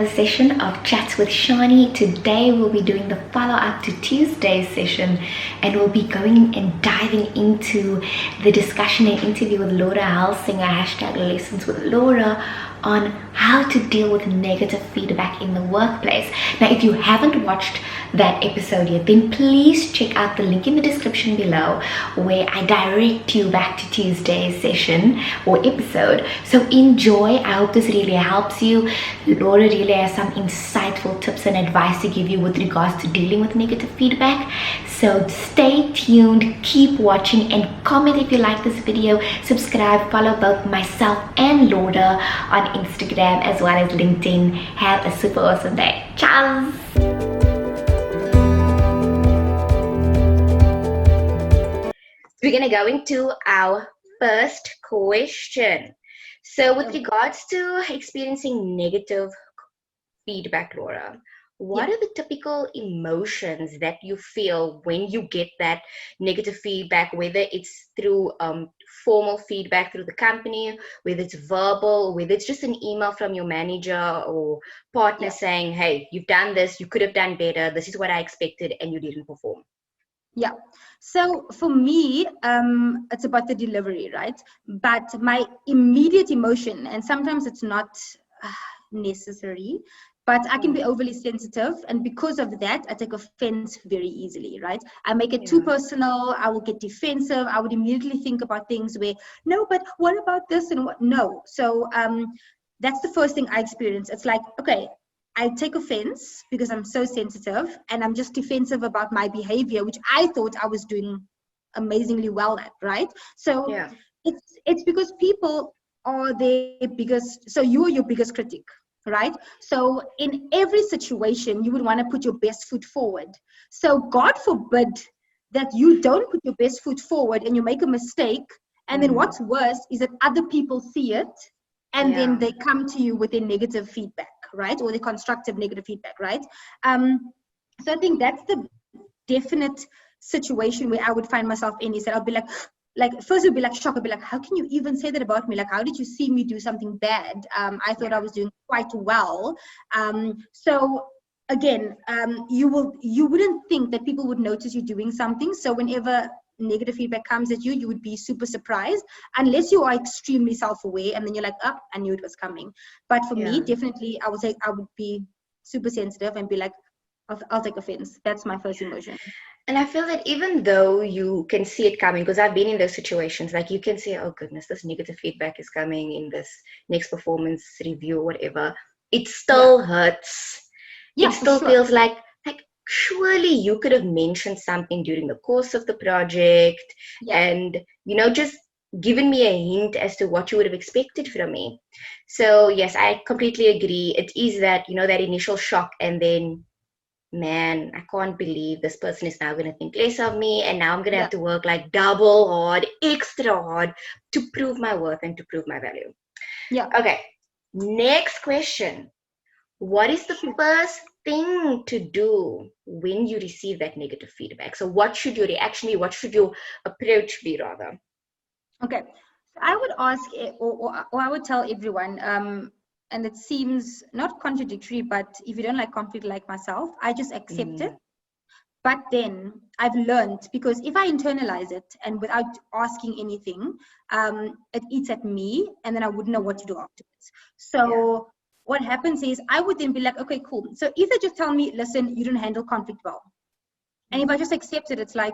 another session of Chats with Charnie. Today we'll be doing the follow-up to Tuesday's session, and we'll be going and diving into the discussion and interview with Laura Heldsinger, hashtag lessons with Laura, on how to deal with negative feedback in the workplace. Now, if you haven't watched that episode yet, then please check out the link in the description below where I direct you back to Tuesday's session or episode. So enjoy. I hope this really helps you. Laura really has some insightful tips and advice to give you with regards to dealing with negative feedback. So stay tuned, keep watching, and comment if you like this video. Subscribe, follow both myself and Laura on Instagram as well as LinkedIn. Have a super awesome day. Ciao! We're going to go into our first question. So with regards to experiencing negative feedback, Laura, what are the typical emotions that you feel when you get that negative feedback, whether it's through formal feedback through the company, whether it's verbal, whether it's just an email from your manager or partner saying, hey, you've done this, you could have done better, this is what I expected, and you didn't perform? Yeah. So for me, it's about the delivery, right? But my immediate emotion, and sometimes it's not necessary, but I can be overly sensitive. And because of that, I take offense very easily, right? I make it too personal. I will get defensive. I would immediately think about things where, no, but what about this and what? No. So that's the first thing I experience. It's like, okay, I take offense because I'm so sensitive and I'm just defensive about my behavior, which I thought I was doing amazingly well at, right? So it's because people are their biggest, so you are your biggest critic, right? So in every situation, you would want to put your best foot forward. So God forbid that you don't put your best foot forward and you make a mistake. And then what's worse is that other people see it and then they come to you with their negative feedback, right? Or the constructive negative feedback, right? So I think that's the definite situation where I would find myself in, is that I'll be like first it'll be like shock. I'll be like, how can you even say that about me? Like, how did you see me do something bad? I thought I was doing quite well. So again, you wouldn't think that people would notice you doing something. So whenever negative feedback comes at you, you would be super surprised, unless you are extremely self-aware and then you're like, oh, I knew it was coming. But for me, definitely, I would say I would be super sensitive and be like, I'll take offense. That's my first emotion. And I feel that even though you can see it coming, because I've been in those situations, like you can say, oh goodness, this negative feedback is coming in this next performance review or whatever, it still hurts. It still feels like surely you could have mentioned something during the course of the project and, just given me a hint as to what you would have expected from me. So yes, I completely agree. It is that, that initial shock, and then, man, I can't believe this person is now going to think less of me, and now I'm going to have to work like double hard, extra hard to prove my worth and to prove my value. Okay, next question. What is the first thing to do when you receive that negative feedback? So what should your reaction be? What should your approach be, rather? Okay, so I would ask, or I would tell everyone, and it seems not contradictory, but if you don't like conflict like myself, I just accept it. But then I've learned, because if I internalize it and without asking anything, it eats at me, and then I wouldn't know what to do afterwards. So what happens is I would then be like, okay, cool. So if they just tell me, listen, you don't handle conflict well. And if I just accept it, it's like,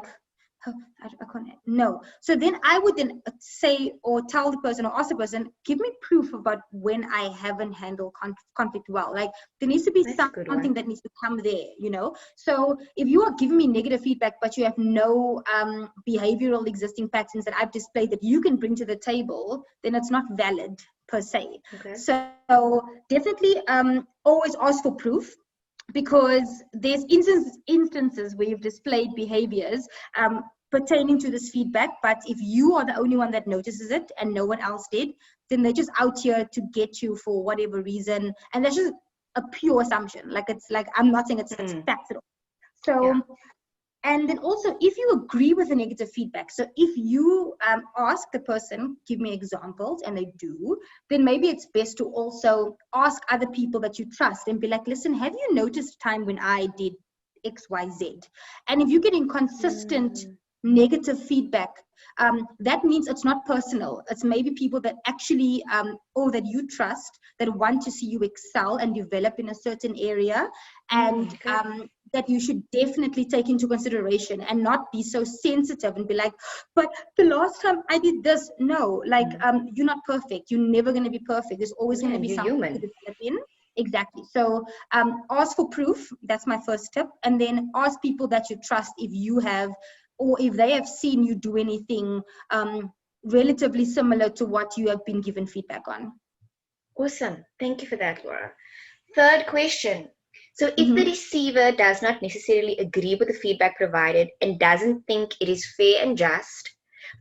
oh, I can't, no. So then I would then say or tell the person or ask the person, give me proof about when I haven't handled conflict well. Like, there needs to be something that needs to come there, So if you are giving me negative feedback, but you have no behavioral existing patterns that I've displayed that you can bring to the table, then it's not valid per se. So definitely always ask for proof, because there's instances where you've displayed behaviors pertaining to this feedback, but if you are the only one that notices it and no one else did, then they're just out here to get you for whatever reason, and that's just a pure assumption. Like, it's like, I'm not saying it's facts at all. So And then also, if you agree with the negative feedback, so if you ask the person, give me examples, and they do, then maybe it's best to also ask other people that you trust and be like, listen, have you noticed time when I did XYZ? And if you're getting consistent negative feedback, that means it's not personal. It's maybe people that actually, or that you trust, that want to see you excel and develop in a certain area, and that you should definitely take into consideration, and not be so sensitive and be like, but the last time I did this. No, like, you're not perfect. You're never going to be perfect. There's always going to be something to develop in. Exactly. So ask for proof. That's my first tip. And then ask people that you trust if you have, or if they have seen you do anything relatively similar to what you have been given feedback on. Awesome. Thank you for that, Laura. Third question. So if the receiver does not necessarily agree with the feedback provided and doesn't think it is fair and just,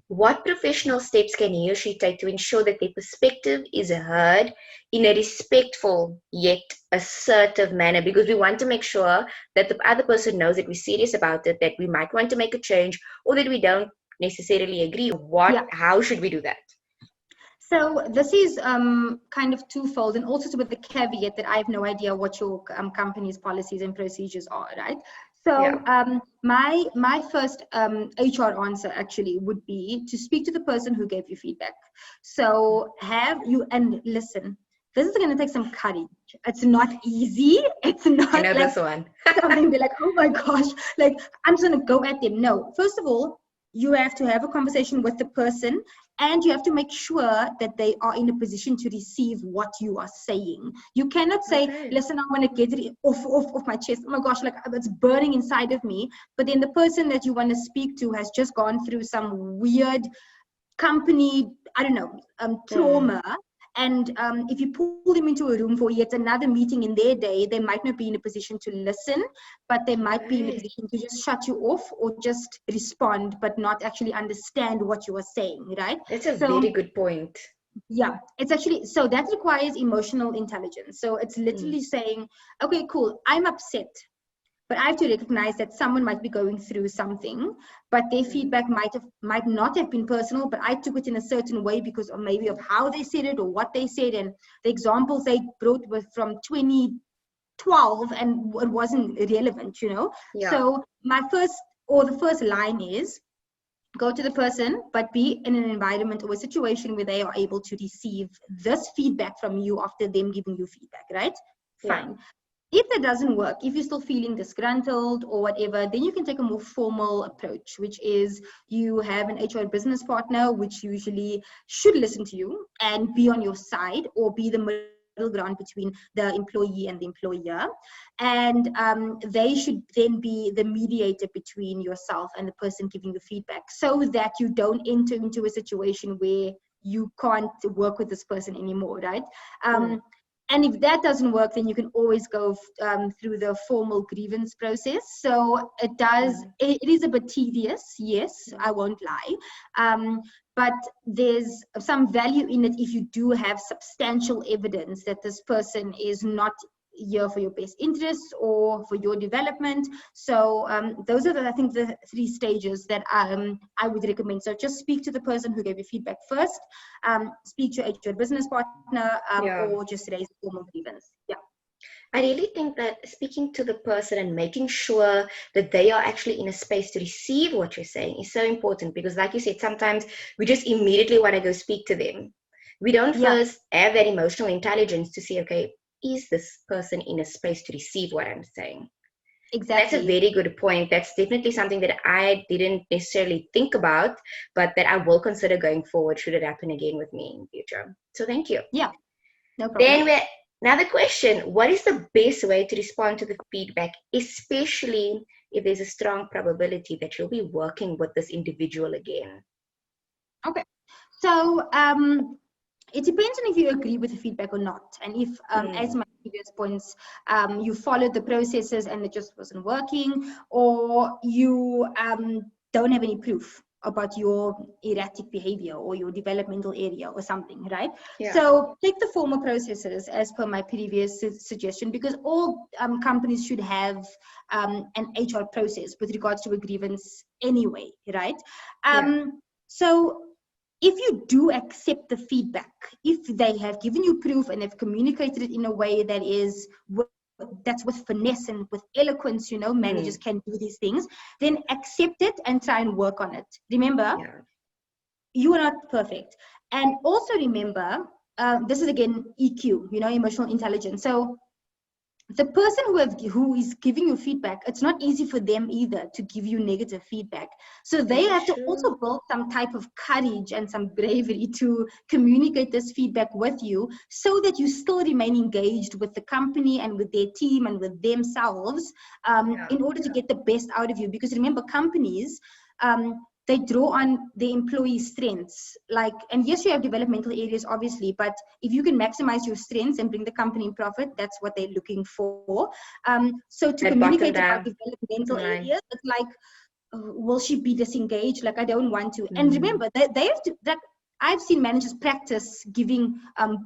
what professional steps can he or she take to ensure that their perspective is heard in a respectful yet assertive manner? Because we want to make sure that the other person knows that we're serious about it, that we might want to make a change, or that we don't necessarily agree. How should we do that? So this is kind of twofold, and also with the caveat that I have no idea what your company's policies and procedures are, right? So my first HR answer actually would be to speak to the person who gave you feedback. So and listen, this is going to take some courage. It's not easy. It's not I know like this one. something be like, oh my gosh, like I'm just going to go at them. No, first of all, you have to have a conversation with the person, and you have to make sure that they are in a position to receive what you are saying. You cannot say, listen, I want to get it off my chest. Oh my gosh, like it's burning inside of me. But then the person that you want to speak to has just gone through some weird company, I don't know, trauma. And if you pull them into a room for yet another meeting in their day, they might not be in a position to listen, but they might be in a position to just shut you off or just respond, but not actually understand what you are saying, right? That's a very good point. Yeah, it's actually, so that requires emotional intelligence. So it's literally saying, okay, cool, I'm upset, but I have to recognize that someone might be going through something, but their feedback might not have been personal, but I took it in a certain way because of maybe of how they said it or what they said, and the examples they brought were from 2012 and it wasn't relevant, you know? So the first line is, go to the person, but be in an environment or a situation where they are able to receive this feedback from you after them giving you feedback, right? Fine. If that doesn't work, if you're still feeling disgruntled or whatever, then you can take a more formal approach, which is you have an HR business partner, which usually should listen to you and be on your side, or be the middle ground between the employee and the employer. And they should then be the mediator between yourself and the person giving the feedback, so that you don't enter into a situation where you can't work with this person anymore, right? And if that doesn't work, then you can always go through the formal grievance process. So it is a bit tedious, yes, I won't lie. But there's some value in it if you do have substantial evidence that this person is not here for your best interests or for your development. So those are I think the 3 stages that I would recommend. So just speak to the person who gave you feedback first, speak to your business partner, or just raise a formal grievance. I really think that speaking to the person and making sure that they are actually in a space to receive what you're saying is so important, because like you said, sometimes we just immediately want to go speak to them. We don't first have that emotional intelligence to see, okay, is this person in a space to receive what I'm saying? Exactly. That's a very good point. That's definitely something that I didn't necessarily think about, but that I will consider going forward should it happen again with me in the future. So thank you. Yeah, no problem. Then another question, what is the best way to respond to the feedback, especially if there's a strong probability that you'll be working with this individual again? Okay, so it depends on if you agree with the feedback or not. And if, as my previous points, you followed the processes and it just wasn't working, or you don't have any proof. about your erratic behavior or your developmental area or something, right? Yeah. So take the formal processes as per my previous suggestion, because all companies should have an HR process with regards to a grievance anyway, right? So if you do accept the feedback, if they have given you proof and they've communicated it in a way that is that's with finesse and with eloquence, managers can do these things, then accept it and try and work on it. Remember, you are not perfect. And also remember, this is again EQ, emotional intelligence. So the person who is giving you feedback, it's not easy for them either to give you negative feedback. So they have to also build some type of courage and some bravery to communicate this feedback with you, so that you still remain engaged with the company and with their team and with themselves, in order to get the best out of you. Because remember, companies, they draw on the employees' strengths. And yes, you have developmental areas, obviously, but if you can maximize your strengths and bring the company in profit, that's what they're looking for. So to communicate about developmental areas, it's like, will she be disengaged? I don't want to. And remember, they have to, I've seen managers practice giving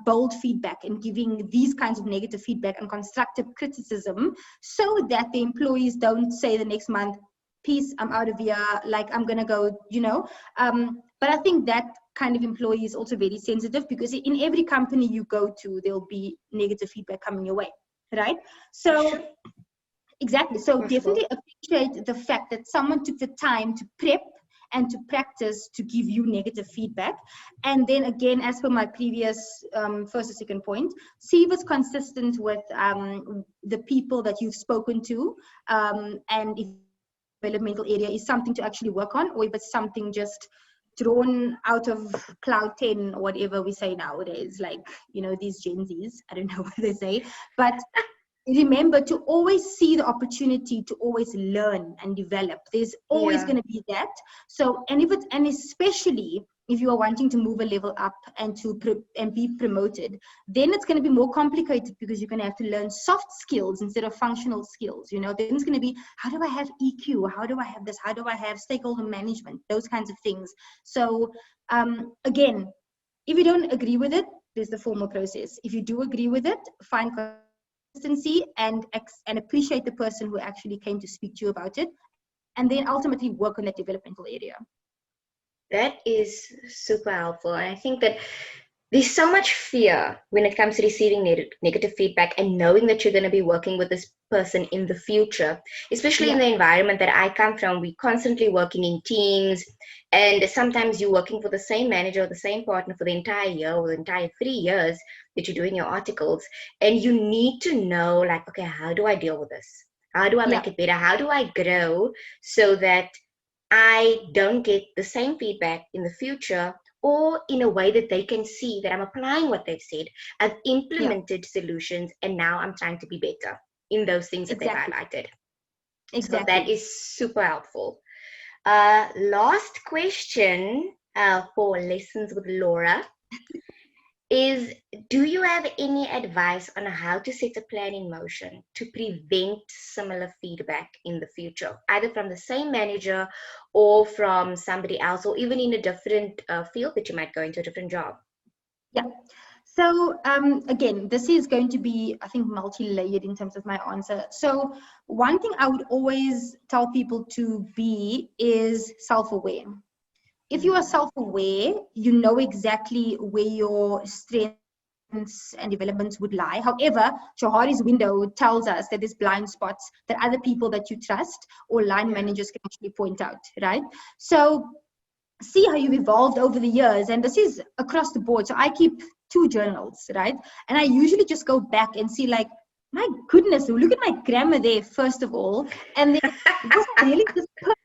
bold feedback and giving these kinds of negative feedback and constructive criticism, so that the employees don't say the next month, peace, I'm out of here, I'm gonna go, but I think that kind of employee is also very sensitive, because in every company you go to, there'll be negative feedback coming your way, right? So exactly, so definitely appreciate the fact that someone took the time to prep and to practice to give you negative feedback. And then again, as per my previous first or second point, see if it's consistent with the people that you've spoken to, and if developmental area is something to actually work on, or if it's something just drawn out of cloud 10 or whatever we say nowadays, these Gen Zs, I don't know what they say. But remember to always see the opportunity to always learn and develop. There's always going to be that. So, and especially if you are wanting to move a level up and be promoted, then it's going to be more complicated, because you're going to have to learn soft skills instead of functional skills. Then it's going to be, how do I have EQ? How do I have this? How do I have stakeholder management? Those kinds of things. So again, if you don't agree with it, there's the formal process. If you do agree with it, find consistency and appreciate the person who actually came to speak to you about it, and then ultimately work on that developmental area. That is super helpful. And I think that there's so much fear when it comes to receiving negative feedback and knowing that you're going to be working with this person in the future, especially in the environment that I come from. We're constantly working in teams, and sometimes you're working for the same manager or the same partner for the entire year or the entire 3 years that you're doing your articles. And you need to know, okay, how do I deal with this? How do I make it better? How do I grow so that I don't get the same feedback in the future, or in a way that they can see that I'm applying what they've said. I've implemented solutions, and now I'm trying to be better in those things that they've highlighted. Exactly. So that is super helpful. Last question for Lessons with Laura is, do you have any advice on how to set a plan in motion to prevent similar feedback in the future, either from the same manager or from somebody else, or even in a different field that you might go into, a different job? Yeah. So again, this is going to be, I think, multi-layered in terms of my answer. So one thing I would always tell people to be is self-aware. If you are self-aware, you know exactly where your strengths and developments would lie. However, Johari's window tells us that there's blind spots that other people that you trust or line managers can actually point out, right? So see how you've evolved over the years, and this is across the board. So I keep 2 journals, right? And I usually just go back and see, my goodness, look at my grammar there, first of all. And then, was I really this person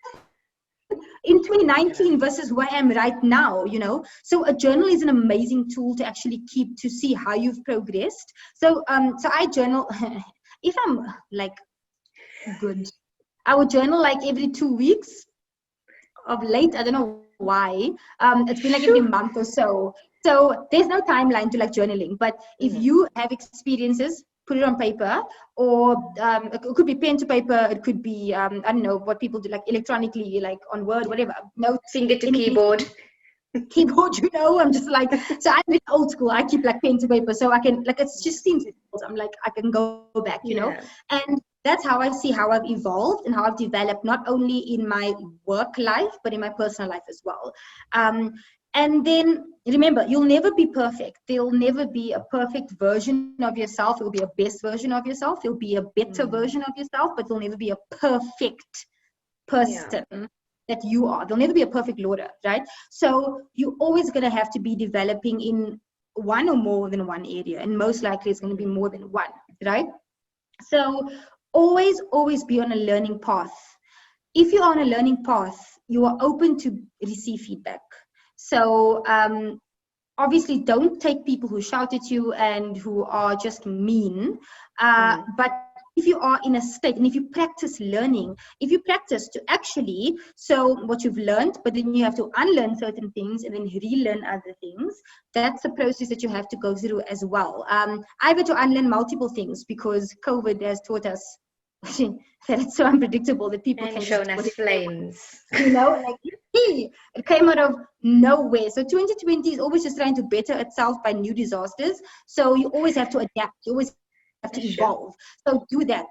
in 2019 versus where I am right now, So a journal is an amazing tool to actually keep, to see how you've progressed. So I journal, if I'm good, I would journal every 2 weeks. Of late, I don't know why. It's been every month or so. So there's no timeline to journaling. But if you have experiences, put it on paper, or it could be pen to paper, it could be I don't know what people do, like electronically, like on Word, whatever, notes, Finger to anything. keyboard. Keyboard, I'm just like, so I'm really old school. I keep like pen to paper, so I can, like, it's just seems, I'm like, I can go back, Yeah. and that's how I see how I've evolved and how I've developed, not only in my work life but in my personal life as well. And then remember, you'll never be perfect. There'll never be a perfect version of yourself. It'll be a best version of yourself. There'll be a better version of yourself, but there'll never be a perfect person that you are. There'll never be a perfect Laura, right? So you're always going to have to be developing in one or more than one area, and most likely it's going to be more than one, right? So always be on a learning path. If you're on a learning path, you are open to receive feedback. So obviously don't take people who shout at you and who are just mean, but if you are in a state, and if you practice learning, if you practice to actually, so what you've learned, but then you have to unlearn certain things and then relearn other things, that's a process that you have to go through as well. I've had to unlearn multiple things because COVID has taught us that it's so unpredictable that people can shown just us flames. like, it came out of nowhere. So 2020 is always just trying to better itself by new disasters. So you always have to adapt. You always have to evolve. So do that,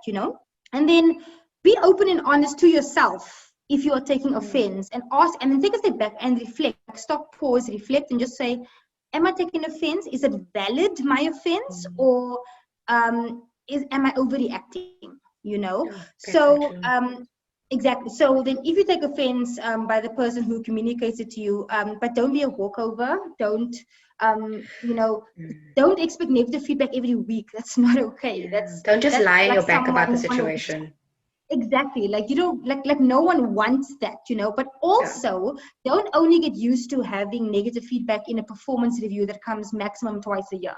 and then be open and honest to yourself if you are taking offense, and ask, and then take a step back and reflect. Stop, pause, reflect, and just say, am I taking offense? Is it valid, my offense, or am I overreacting? So exactly. So then if you take offense by the person who communicates it to you, but don't be a walkover. Don't don't expect negative feedback every week. That's not okay. Don't just lie on like your back about the situation. Exactly. Like, like no one wants that, but also don't only get used to having negative feedback in a performance review that comes maximum twice a year,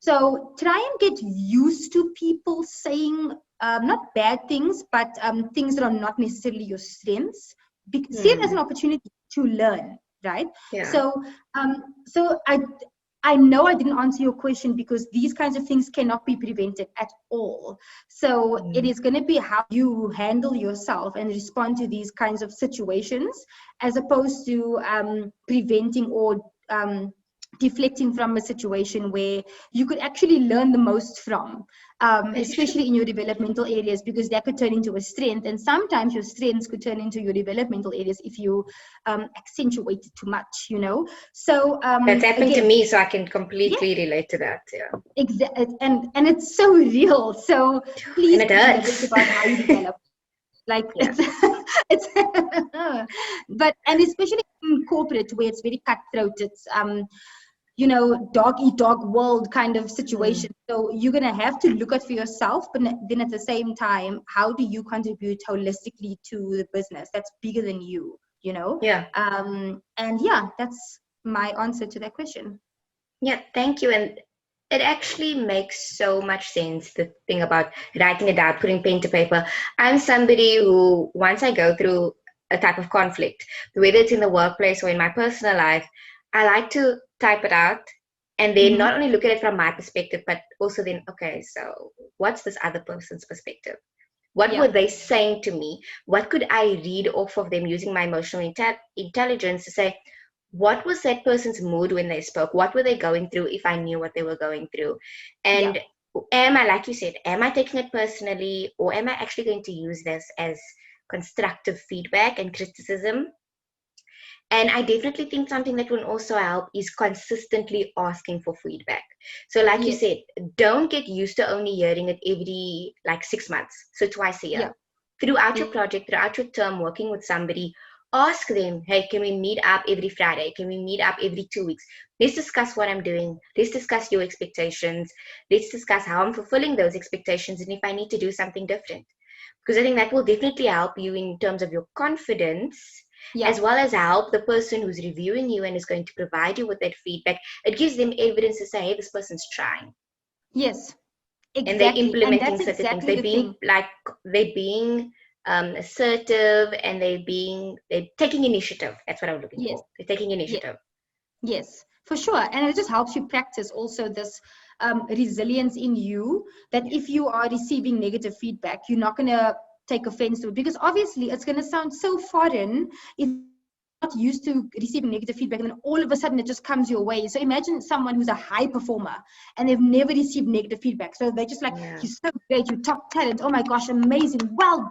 so try and get used to people saying not bad things, but things that are not necessarily your strengths. See it as an opportunity to learn, right? So I know I didn't answer your question, because these kinds of things cannot be prevented at all. So it is going to be how you handle yourself and respond to these kinds of situations, as opposed to preventing or deflecting from a situation where you could actually learn the most from, especially in your developmental areas, because that could turn into a strength. And sometimes your strengths could turn into your developmental areas if you accentuate it too much, So that's happened to me, so I can completely relate to that. Exactly. And it's so real. So please and it hurts. about how you develop. Like it's but, and especially in corporate where it's very cutthroat, it's dog eat dog world kind of situation. So you're going to have to look at for yourself, but then at the same time, how do you contribute holistically to the business that's bigger than you, and that's my answer to that question. Thank you. And it actually makes so much sense, the thing about writing it out, putting pen to paper. I'm somebody who, once I go through a type of conflict, whether it's in the workplace or in my personal life, I like to type it out and then not only look at it from my perspective, but also then, okay, so what's this other person's perspective? What were they saying to me? What could I read off of them using my emotional intelligence to say, what was that person's mood when they spoke? What were they going through if I knew what they were going through? And am I, like you said, am I taking it personally, or am I actually going to use this as constructive feedback and criticism? And I definitely think something that will also help is consistently asking for feedback. So like you said, don't get used to only hearing it every 6 months, so twice a year. Throughout your project, throughout your term working with somebody, ask them, hey, can we meet up every Friday? Can we meet up every 2 weeks? Let's discuss what I'm doing. Let's discuss your expectations. Let's discuss how I'm fulfilling those expectations and if I need to do something different. Because I think that will definitely help you in terms of your confidence, as well as help the person who's reviewing you and is going to provide you with that feedback. It gives them evidence to say, hey, this person's trying. Yes, exactly. And they're implementing and certain things. They're being assertive, and they're taking initiative. That's what I'm looking for. They're taking initiative. Yes, for sure. And it just helps you practice also this resilience in you, that if you are receiving negative feedback, you're not going to take offense to it, because obviously it's going to sound so foreign if you're not used to receiving negative feedback and then all of a sudden it just comes your way. So imagine someone who's a high performer and they've never received negative feedback, so they're just like, you're so great, you're top talent, oh my gosh, amazing, well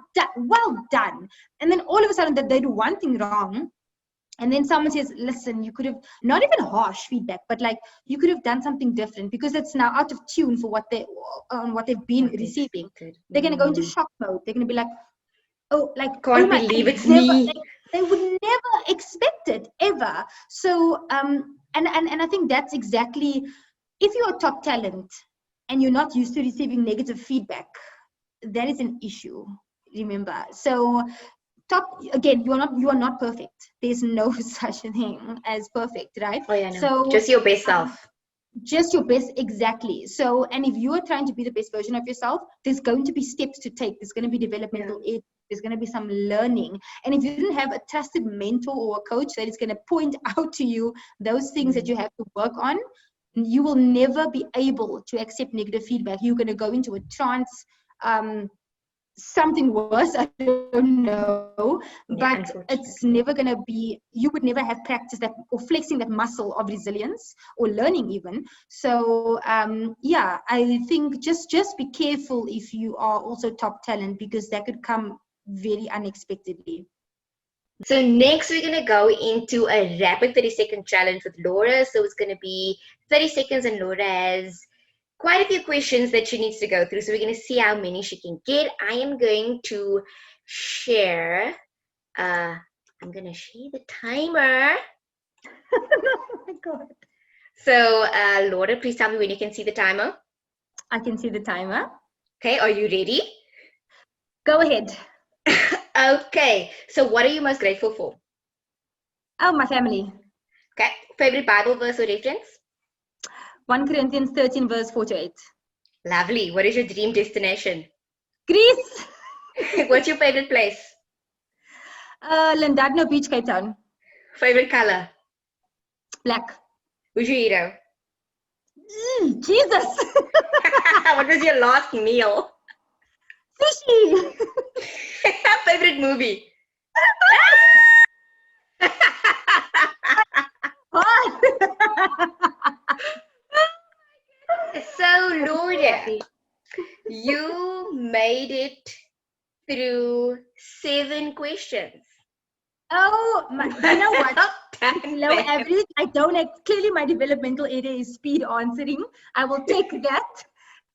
done. And then all of a sudden that they do one thing wrong, and then someone says, listen, you could have, not even harsh feedback, but like, you could have done something different, because it's now out of tune for what they've been receiving. They're going to go into shock mode. They're going to be like, oh, like, can't believe it's me. They would never expect it ever. So and I think that's exactly, if you're a top talent and you're not used to receiving negative feedback, that is an issue, remember. So again, you are not perfect. There's no such a thing as perfect, right? Oh yeah, no. So just your best self. Just your best, exactly. So, and if you are trying to be the best version of yourself, there's going to be steps to take. There's going to be developmental aid. There's going to be some learning. And if you didn't have a trusted mentor or a coach that is going to point out to you those things that you have to work on, you will never be able to accept negative feedback. You're going to go into a trance, something worse, I don't know, but it's never going to be, you would never have practiced that or flexing that muscle of resilience or learning even. So yeah, I think just be careful if you are also top talent, because that could come very unexpectedly. So next we're going to go into a rapid 30-second challenge with Laura. So it's going to be 30 seconds and Laura has quite a few questions that she needs to go through. So we're going to see how many she can get. I am going to share, I'm going to share the timer. Oh my God. So Laura, please tell me when you can see the timer. I can see the timer. Okay, are you ready? Go ahead. Okay, so what are you most grateful for? Oh, my family. Okay, favorite Bible verse or reference? 1 Corinthians 13 verse 4 to 8. Lovely. What is your dream destination? Greece. What's your favorite place? Llandudno Beach, Cape Town. Favorite color? Black. Who's your hero? Jesus. What was your last meal? Sushi. Favorite movie? So, Laura, you made it through 7 questions. Oh, you know what? Low average. I don't clearly my developmental area is speed answering. I will take that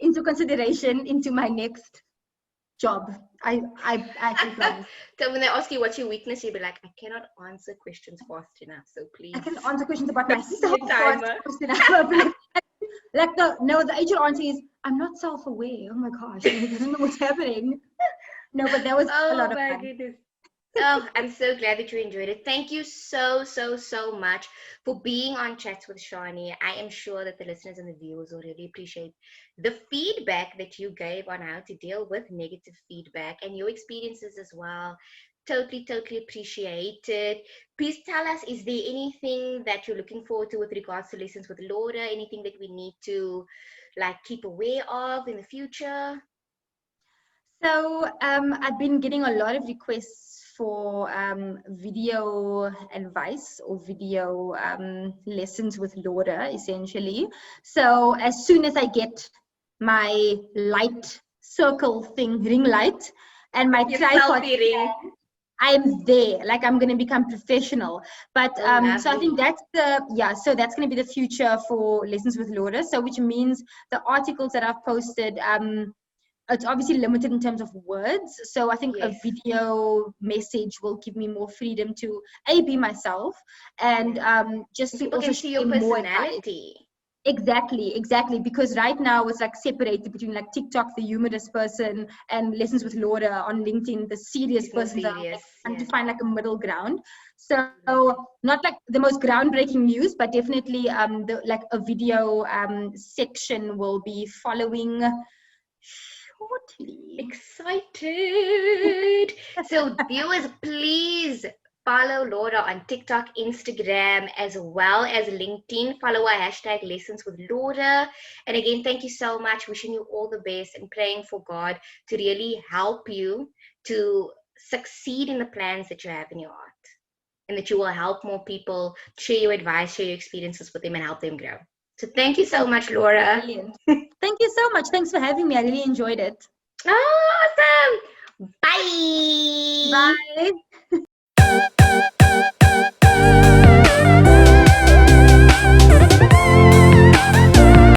into consideration into my next job. I actually promise. So when they ask you what's your weakness, you'll be like, I cannot answer questions fast enough. So please. I can answer questions about myself fast enough. Like the actual answer is, I'm not self-aware. Oh my gosh, I don't know what's happening. No, but that was a lot of fun. Goodness. Oh, I'm so glad that you enjoyed it. Thank you so much for being on Chats with Charnie. I am sure that the listeners and the viewers will really appreciate the feedback that you gave on how to deal with negative feedback and your experiences as well. Totally appreciate it. Please tell us, is there anything that you're looking forward to with regards to lessons with Laura? Anything that we need to keep aware of in the future? So I've been getting a lot of requests for video advice or video lessons with Laura, essentially. So as soon as I get my light circle thing, ring light, and my tripod ring, I'm there. Like, I'm going to become professional. But so I think that's so that's going to be the future for lessons with Laura. So which means the articles that I've posted, it's obviously limited in terms of words. So I think a video message will give me more freedom to be myself and just to also see your personality. Exactly. Because right now it's like separated between like TikTok, the humorous person, and lessons with Laura on LinkedIn, the serious person. And to find like a middle ground. So not like the most groundbreaking news, but definitely like a video section will be following shortly. Excited. So viewers, please follow Laura on TikTok, Instagram, as well as LinkedIn. Follow our hashtag Lessons with Laura. And again, thank you so much. Wishing you all the best and praying for God to really help you to succeed in the plans that you have in your heart. And that you will help more people, share your advice, share your experiences with them, and help them grow. So thank you so much, Laura. Brilliant. Thank you so much. Thanks for having me. I really enjoyed it. Awesome. Bye. Bye.